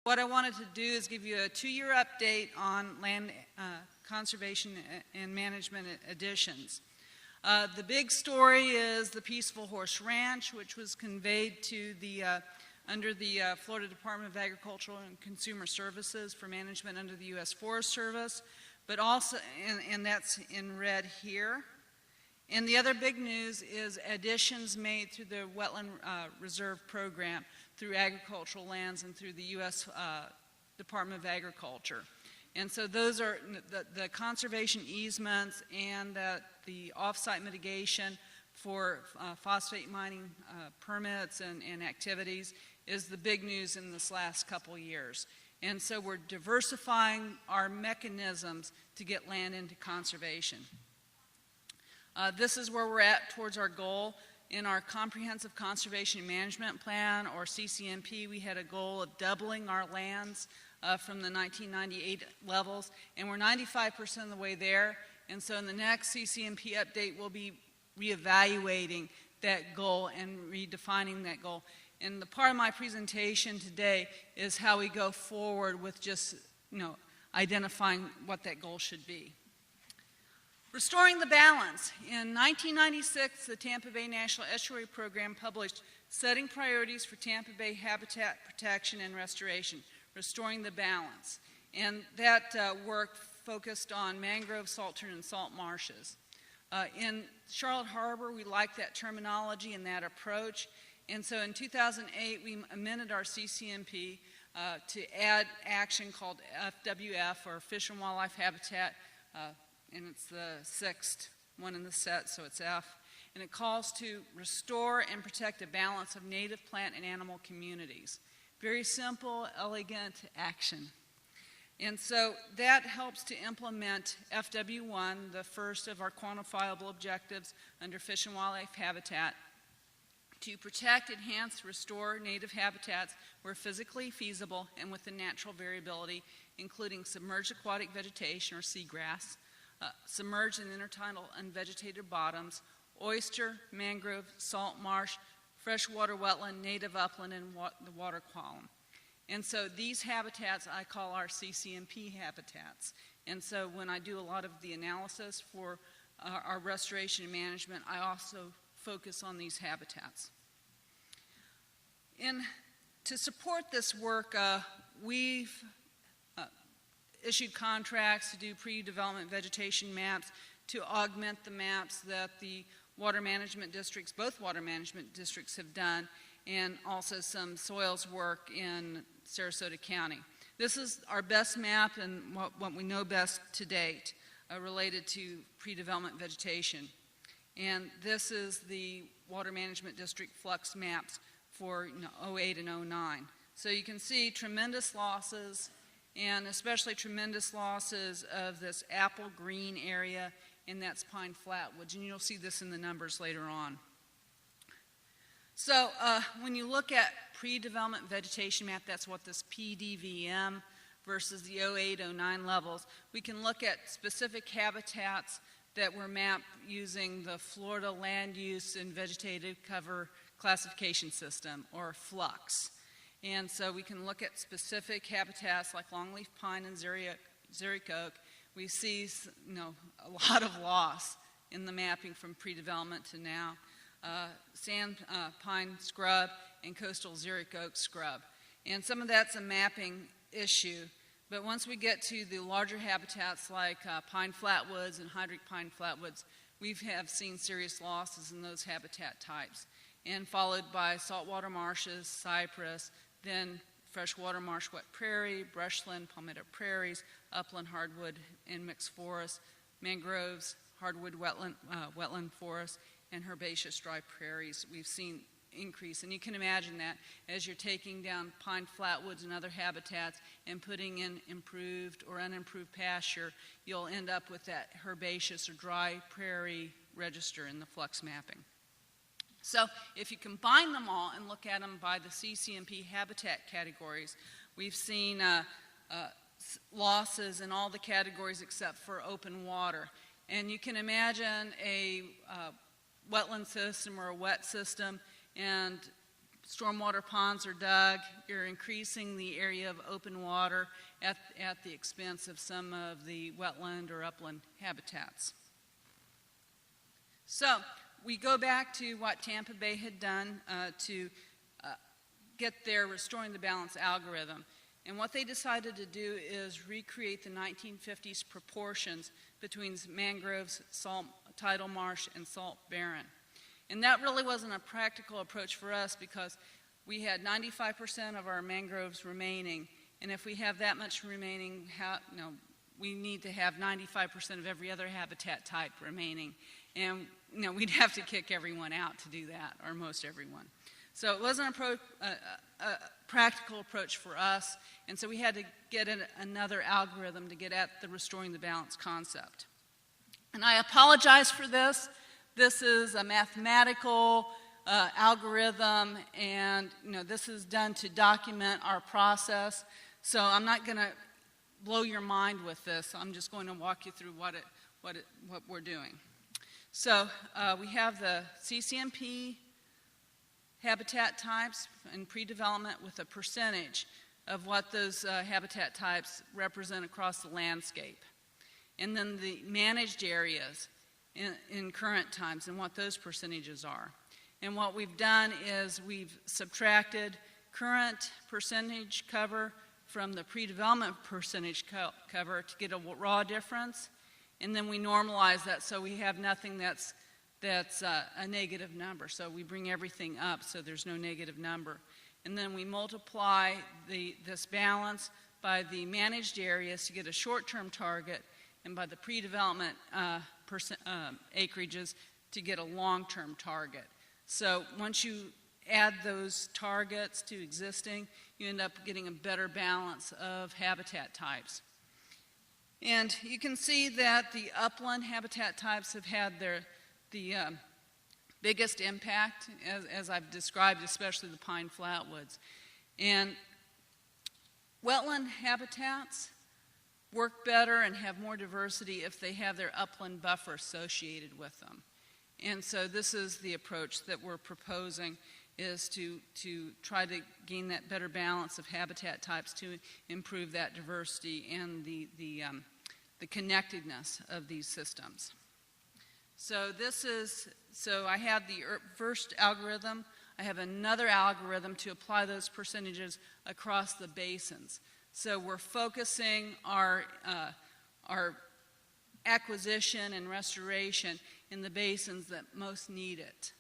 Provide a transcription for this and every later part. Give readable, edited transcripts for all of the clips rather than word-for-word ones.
What I wanted to do is give you a 2-year update on land conservation and management additions. The big story is the Peaceful Horse Ranch, which was conveyed to the under the Florida Department of Agricultural and Consumer Services for management under the U.S. Forest Service, but also, and that's in red here. And the other big news is additions made through the Wetland Reserve Program, through agricultural lands and through the U.S. Department of Agriculture. And so those are the conservation easements and the off-site mitigation for phosphate mining permits and activities is the big news in this last couple years. And so we're diversifying our mechanisms to get land into conservation. This is where we're at towards our goal. In our Comprehensive Conservation Management Plan, or CCMP, we had a goal of doubling our lands from the 1998 levels, and we're 95% of the way there. And so in the next CCMP update, we'll be reevaluating that goal and redefining that goal. And the part of my presentation today is how we go forward with just, identifying what that goal should be. Restoring the balance. In 1996, the Tampa Bay National Estuary Program published Setting Priorities for Tampa Bay Habitat Protection and Restoration, Restoring the Balance. And that work focused on mangrove, saltern, and salt marshes. In Charlotte Harbor, we like that terminology and that approach. And so in 2008, we amended our CCMP to add action called FWF, or Fish and Wildlife Habitat, and it's the 6th one in the set, so it's F. And it calls to restore and protect a balance of native plant and animal communities. Very simple, elegant action. And so that helps to implement FW1, the first of our quantifiable objectives under Fish and Wildlife Habitat, to protect, enhance, restore native habitats where physically feasible and with the natural variability, including submerged aquatic vegetation or seagrass, submerged and intertidal unvegetated bottoms, oyster, mangrove, salt marsh, freshwater wetland, native upland, and the water column. And so these habitats I call our CCMP habitats. And so when I do a lot of the analysis for our restoration and management, I also focus on these habitats. And to support this work, we've issued contracts to do pre-development vegetation maps to augment the maps that the water management districts, both water management districts, have done, and also some soils work in Sarasota County. This is our best map and what we know best to date related to pre-development vegetation. And this is the water management district flux maps for 08 and 09. So you can see tremendous losses, and especially tremendous losses of this apple green area, and that's pine flatwoods, and you'll see this in the numbers later on. So when you look at pre-development vegetation map, that's what this PDVM versus the 08-09 levels, we can look at specific habitats that were mapped using the Florida Land Use and Vegetative Cover Classification System, or FLUX. And so we can look at specific habitats like longleaf pine and xeric oak. We see a lot of loss in the mapping from pre-development to now. Sand pine scrub and coastal xeric oak scrub. And some of that's a mapping issue, but once we get to the larger habitats like pine flatwoods and hydric pine flatwoods, we have seen serious losses in those habitat types, and followed by saltwater marshes, cypress, then freshwater marsh wet prairie, brushland, palmetto prairies, upland hardwood and mixed forests, mangroves, hardwood wetland forests, and herbaceous dry prairies. We've seen increase, and you can imagine that as you're taking down pine flatwoods and other habitats and putting in improved or unimproved pasture, you'll end up with that herbaceous or dry prairie register in the flux mapping. So if you combine them all and look at them by the CCMP habitat categories, we've seen losses in all the categories except for open water. And you can imagine a wetland system or a wet system, and stormwater ponds are dug, you're increasing the area of open water at the expense of some of the wetland or upland habitats. So we go back to what Tampa Bay had done to get their Restoring the Balance algorithm. And what they decided to do is recreate the 1950s proportions between mangroves, salt tidal marsh, and salt barren. And that really wasn't a practical approach for us because we had 95% of our mangroves remaining. And if we have that much remaining, we need to have 95% of every other habitat type remaining. And we'd have to kick everyone out to do that, or most everyone. So it wasn't a practical approach for us, and so we had to get another algorithm to get at the Restoring the Balance concept. And I apologize for this. This is a mathematical algorithm, and this is done to document our process. So I'm not going to blow your mind with this. I'm just going to walk you through what we're doing. So we have the CCMP habitat types in pre-development with a percentage of what those habitat types represent across the landscape. And then the managed areas in current times and what those percentages are. And what we've done is we've subtracted current percentage cover from the pre-development percentage cover to get a raw difference. And then we normalize that so we have nothing that's a negative number. So we bring everything up so there's no negative number. And then we multiply this balance by the managed areas to get a short-term target and by the pre-development acreages to get a long-term target. So once you add those targets to existing, you end up getting a better balance of habitat types. And you can see that the upland habitat types have had the biggest impact, as I've described, especially the pine flatwoods. And wetland habitats work better and have more diversity if they have their upland buffer associated with them. And so this is the approach that we're proposing, is to try to gain that better balance of habitat types to improve that diversity and the connectedness of these systems. So I have the first algorithm. I have another algorithm to apply those percentages across the basins. So we're focusing our acquisition and restoration in the basins that most need it.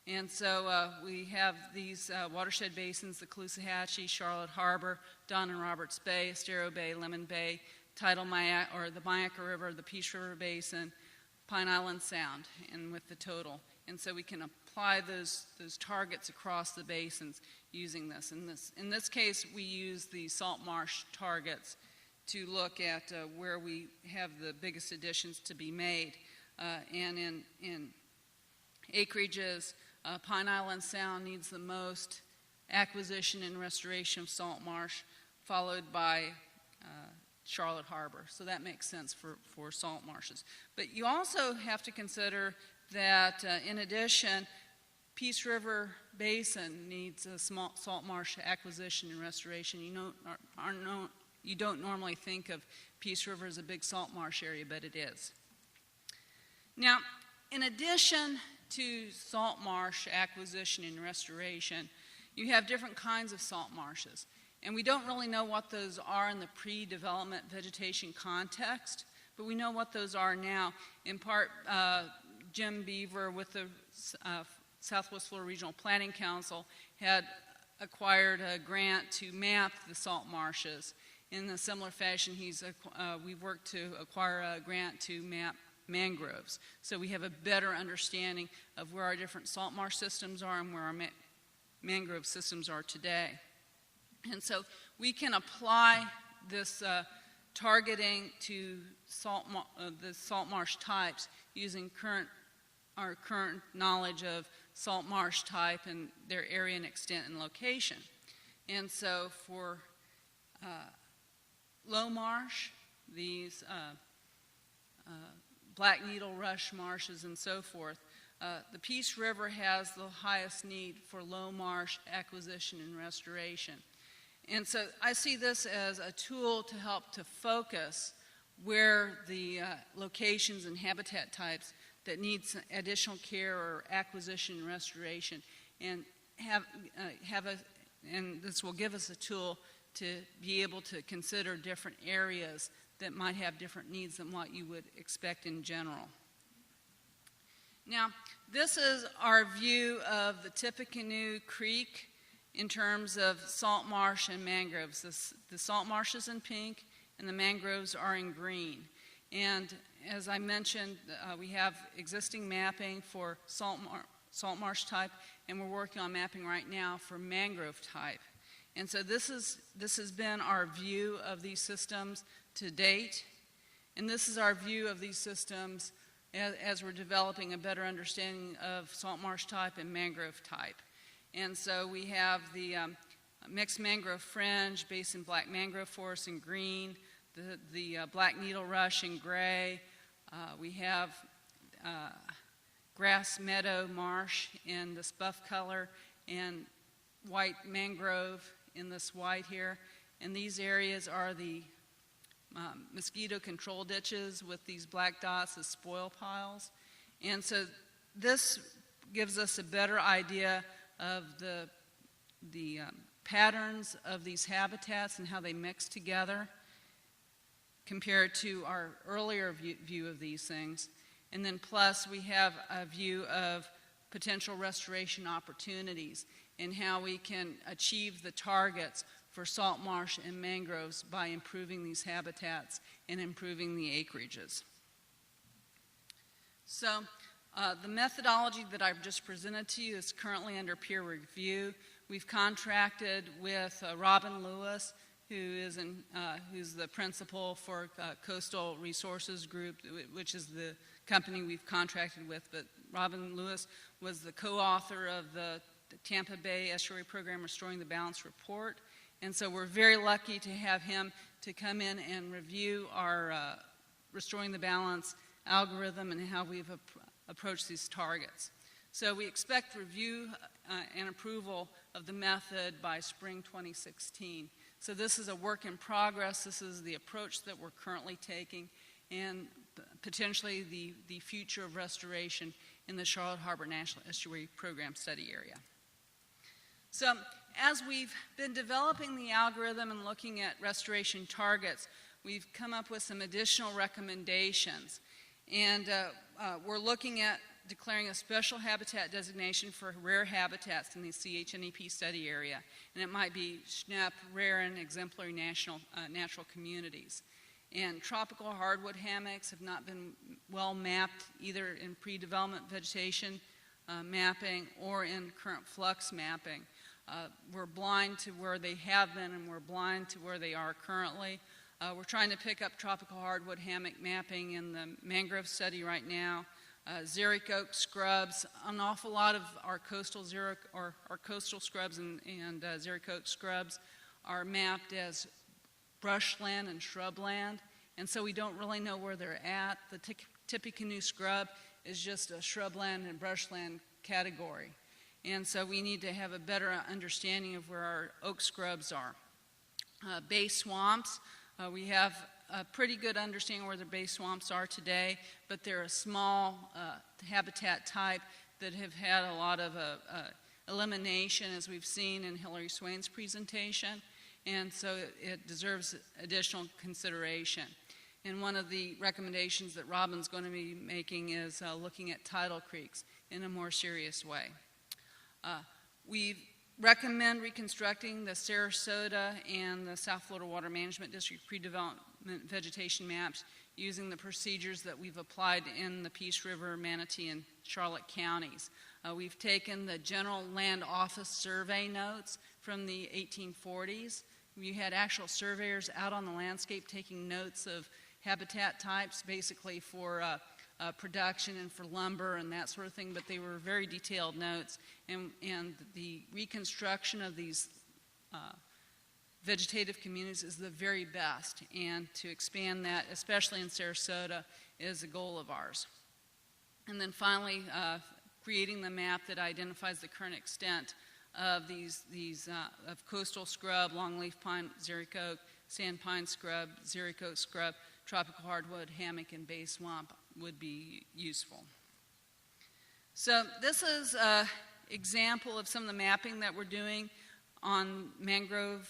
And so we have these watershed basins, the Caloosahatchee, Charlotte Harbor, Don and Roberts Bay, Estero Bay, Lemon Bay, the Myakka River, the Peace River Basin, Pine Island Sound, and with the total. And so we can apply those targets across the basins using this. In this case, we use the salt marsh targets to look at where we have the biggest additions to be made. And in acreages, Pine Island Sound needs the most acquisition and restoration of salt marsh, followed by Charlotte Harbor. So that makes sense for salt marshes. But you also have to consider that in addition, Peace River Basin needs a small salt marsh acquisition and restoration. You don't normally think of Peace River as a big salt marsh area, but it is. Now, in addition to salt marsh acquisition and restoration, you have different kinds of salt marshes. And we don't really know what those are in the pre-development vegetation context, but we know what those are now. In part, Jim Beever with the Southwest Florida Regional Planning Council had acquired a grant to map the salt marshes. In a similar fashion, we've worked to acquire a grant to map mangroves. So we have a better understanding of where our different salt marsh systems are and where our mangrove systems are today. And so we can apply this targeting to the salt marsh types using our current knowledge of salt marsh type and their area and extent and location. And so for low marsh, these black needle rush marshes and so forth, The Peace River has the highest need for low marsh acquisition and restoration. And so I see this as a tool to help to focus where the locations and habitat types that need additional care or acquisition and restoration, and and this will give us a tool to be able to consider different areas that might have different needs than what you would expect in general. Now, this is our view of the Tippecanoe Creek in terms of salt marsh and mangroves. The salt marsh is in pink and the mangroves are in green. And as I mentioned, we have existing mapping for salt marsh type, and we're working on mapping right now for mangrove type. And so this has been our view of these systems to date, and this is our view of these systems as we're developing a better understanding of salt marsh type and mangrove type. And so we have the mixed mangrove fringe, basin black mangrove forest in green, the black needle rush in gray. We have grass meadow marsh in this buff color, and white mangrove in this white here. And these areas are the mosquito control ditches with these black dots as spoil piles. And so this gives us a better idea of the patterns of these habitats and how they mix together compared to our earlier view of these things. And then plus we have a view of potential restoration opportunities and how we can achieve the targets for salt marsh and mangroves by improving these habitats and improving the acreages. So the methodology that I've just presented to you is currently under peer review. We've contracted with Robin Lewis, who's the principal for Coastal Resources Group, which is the company we've contracted with. But Robin Lewis was the co-author of the Tampa Bay Estuary Program Restoring the Balance report. And so we're very lucky to have him to come in and review our Restoring the Balance algorithm and how we've approached these targets. So we expect review and approval of the method by spring 2016. So this is a work in progress. This is the approach that we're currently taking and potentially the future of restoration in the Charlotte Harbor National Estuary Program study area. So as we've been developing the algorithm and looking at restoration targets, we've come up with some additional recommendations. And we're looking at declaring a special habitat designation for rare habitats in the CHNEP study area. And it might be CHNEP, rare and exemplary natural communities. And tropical hardwood hammocks have not been well mapped either in pre-development vegetation mapping or in current flux mapping. We're blind to where they have been and we're blind to where they are currently. We're trying to pick up tropical hardwood hammock mapping in the mangrove study right now. Xeric oak scrubs, an awful lot of our coastal scrubs and xeric oak scrubs are mapped as brushland and shrubland, and so we don't really know where they're at. The Tippecanoe scrub is just a shrubland and brushland category, and so we need to have a better understanding of where our oak scrubs are. Bay swamps, we have a pretty good understanding where the bay swamps are today, but they're a small habitat type that have had a lot of elimination, as we've seen in Hillary Swain's presentation, and so it deserves additional consideration. And one of the recommendations that Robin's going to be making is looking at tidal creeks in a more serious way. We recommend reconstructing the Sarasota and the South Florida Water Management District pre-development vegetation maps using the procedures that we've applied in the Peace River, Manatee, and Charlotte counties. We've taken the General Land Office survey notes from the 1840s. We had actual surveyors out on the landscape taking notes of habitat types, basically for production and for lumber and that sort of thing, but they were very detailed notes. And the reconstruction of these vegetative communities is the very best, and to expand that, especially in Sarasota, is a goal of ours. And then finally, creating the map that identifies the current extent of of coastal scrub, longleaf pine, xeric oak, sand pine scrub, xeric oak scrub, tropical hardwood, hammock, and bay swamp would be useful. So this is an example of some of the mapping that we're doing on mangrove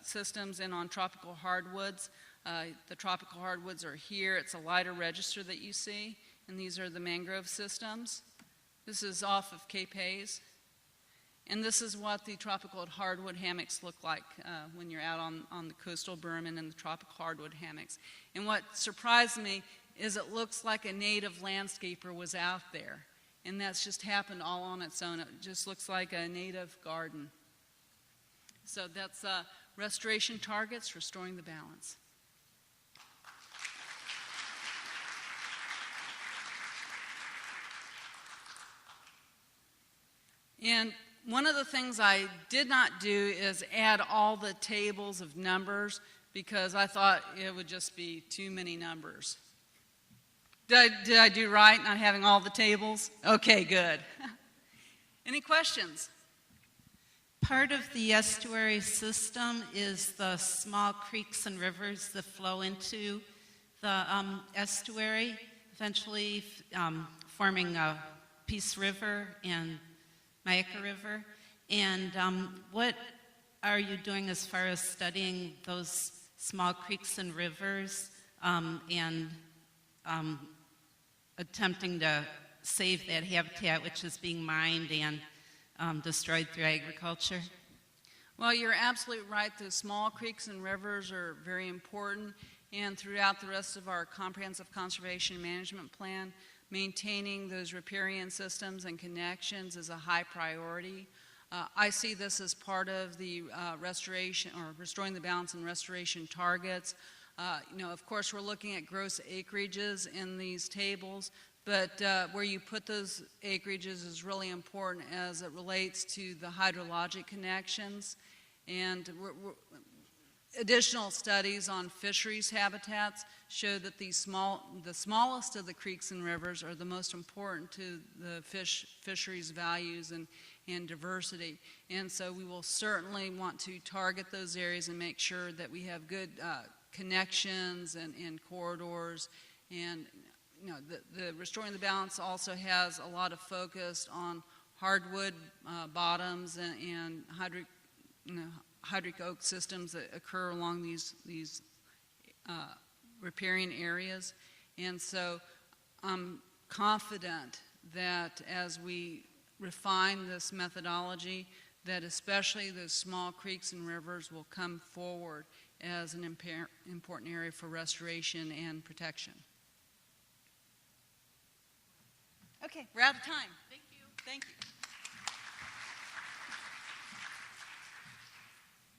systems and on tropical hardwoods. The tropical hardwoods are here. It's a lighter register that you see, and these are the mangrove systems. This is off of Cape Hayes. And this is what the tropical hardwood hammocks look like when you're out on the coastal berm and in the tropical hardwood hammocks. And what surprised me is it looks like a native landscaper was out there. And that's just happened all on its own. It just looks like a native garden. So that's restoration targets, restoring the balance. And one of the things I did not do is add all the tables of numbers because I thought it would just be too many numbers. Did I do right not having all the tables? Okay, good. Any questions? Part of the estuary system is the small creeks and rivers that flow into the estuary, eventually forming Peace River and Mayaca River. And what are you doing as far as studying those small creeks and rivers and attempting to save that habitat which is being mined and destroyed through agriculture? Well, you're absolutely right. The small creeks and rivers are very important, and throughout the rest of our comprehensive conservation management plan, maintaining those riparian systems and connections is a high priority. I see this as part of the restoration or restoring the balance and restoration targets. Of course, we're looking at gross acreages in these tables, but where you put those acreages is really important as it relates to the hydrologic connections. And additional studies on fisheries habitats show that the smallest of the creeks and rivers are the most important to the fisheries values and diversity. And so we will certainly want to target those areas and make sure that we have good connections and corridors. And the Restoring the Balance also has a lot of focus on hardwood bottoms and hydric oak systems that occur along these riparian areas. And so I'm confident that as we refine this methodology, that especially those small creeks and rivers will come forward as an important area for restoration and protection. Okay, we're out of time. Thank you. Thank you.